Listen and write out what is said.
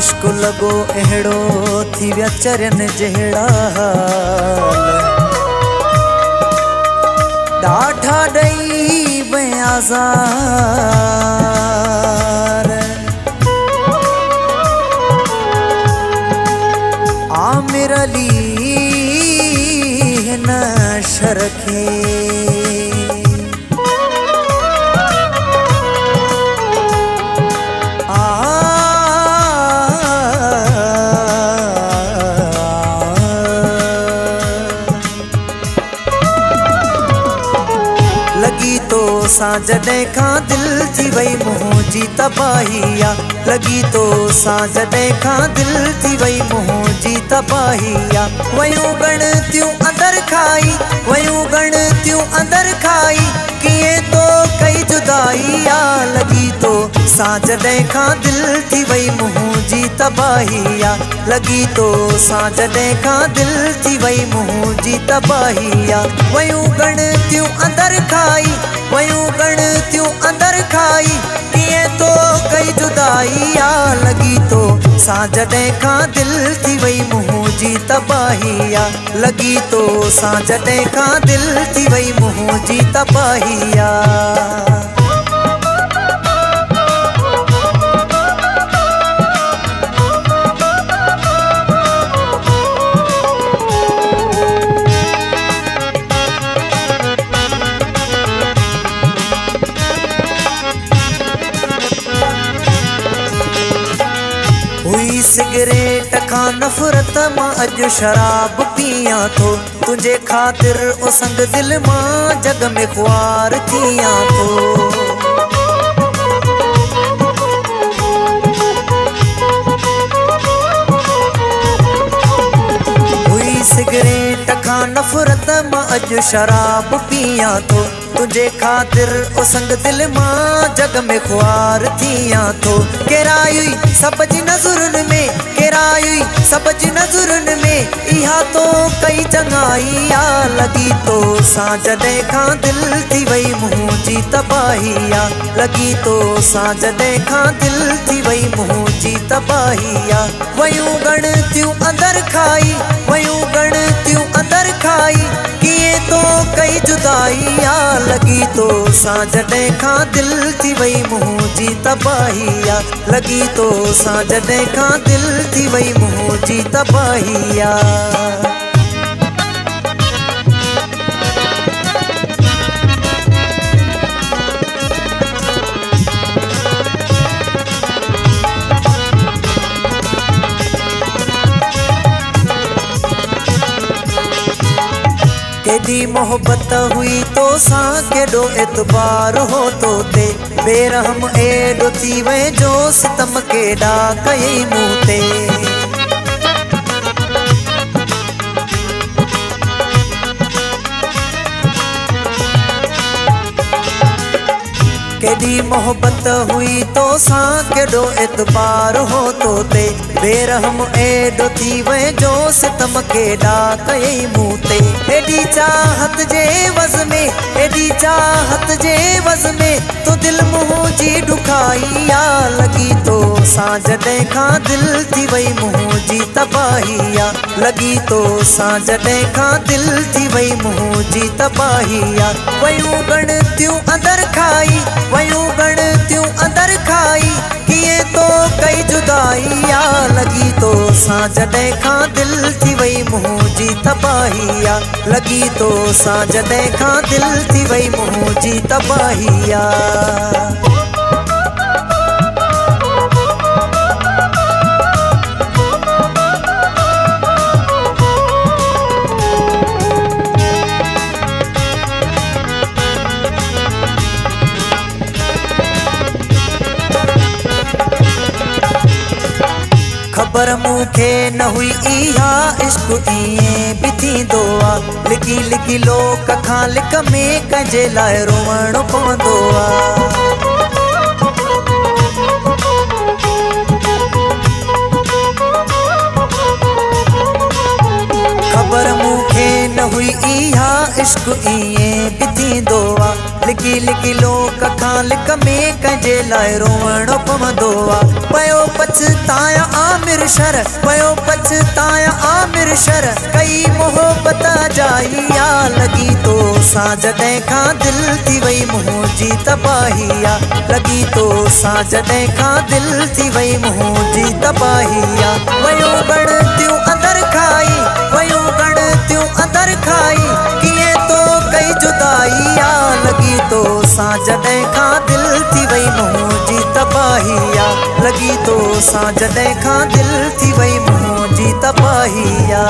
इश्क लगो अहिड़ो थी विया चरन जहिड़ा हाल ॾाढा ॾई बयाज़ार आमिर अली हिन शर खे लगी तो सां जॾहिं खां दिल थी वई मुंहिंजी तबाहिया लगी तो सां जॾहिं खां दिल थी वई मुंहिंजी तबाहिया वयूं गणतियूं अंदर खाई वयूं गणतियूं अंदर खाई कीअं तो कई जुदाईया लगी तो सां जॾहिं खां दिल थी वई मुंहिंजी तबाहिया लगी तो सां जॾहिं खां दिल थी वई मुंहिंजी तबाहिया वयूं गणतियूं अंदर खाई वयूं गणतियूं अंदर खाई कीअं तो कई जुदाईया लगी तो सां जॾहिं खां दिल थी वई मुंहिंजी तबाहिया लगी तो सां जॾहिं खां दिल थी वई मुंहिंजी तबाहिया सिगरेट खां नफ़रत मां अॼु शराब पियां थो तुंहिंजे ख़ातिर ओ संग दिल मां जग में ख़्वार थियां थो हुई सिगरेट खां नफ़रत मां अॼु शराब पियां थो तुंहिंजे ख़ातिर ओ संग दिल मां जग में ख़्वार थियां थो केराई सब जी नज़रुनि में केराई सब जी नज़रुनि में इहा तो कई चङाईया लगी तो सां जॾहिं खां दिल थी वई मुंहिंजी तबाहिया लगी तो सां जॾहिं खां दिल थी वई मुंहिंजी तबाहिया वयूं गणतियूं अंदर खाई वयूं गणतियूं अंदर खाई कीअं तो कई जुदाईया लगी तो सां जॾहिं खां दिल थी वई मुंहिंजी तबाहिया लगी तो सां जॾहिं खां दिल थी वई मुंहिंजी तबाहिया केॾी मोहब्बत हुई तो सां केॾो एतबार हो तो ते बेरहम एॾो थी वए जो सितम केॾा कयई मूं ते केॾी मोहब्बत हुई तो सां केॾो एतबार हो तो ते बेरहम एॾो थी वए जो सितम केॾा कयई मूं ते एॾी चाहत जे वज़ में एॾी चाहत जे वज़ में तो दिल मुंहिंजी ॾुखाईया लगी तो सां जॾहिं खां दिल थी वई मुंहिंजी तबाहिया लगी तो सां जॾहिं खां दिल थी वई मुंहिंजी तबाहिया वयूं गणतियूं अंदर खाई वयूं गणतियूं अंदर खाई कीअं तो कई जुदाईया लगी तो सां जॾहिं खां दिल थी वई मुंहिंजी तबाहिया लगी तो सां जॾहिं खां दिल थी वई मुंहिंजी तबाहिया ख़बर मूंखे न हुई इहा इश्क ईअं बि थींदो आहे लिकी लिकी लोक खां लिक में कंहिंजे लाइ रोवणो पवंदो आहे ख़बर मूंखे न हुई इहा इश्क ईअं बि थींदो आहे लिकी लिकी लोक खां लिक में कंहिंजे लाइ रोवणो पवंदो आहे पयो पछताया आमिर शर वयो पछताया आमिर शर कई मोहब्बत जाइया लगी तो साजदे खां दिल थी वई मुंहिंजी तबाहिया लगी तो साजदे खां दिल थी वई मुंहिंजी तबाहिया वयो गणतियूं अंदर खाई वयो गणतियूं अंदर खाई किए तो कई जुदाइया लगी तो साजदे खां दिल थी वई मुंहिंजी तबाहिया लगी तो साजदे खां दिल थी वई मुंहिंजी तबाहिया।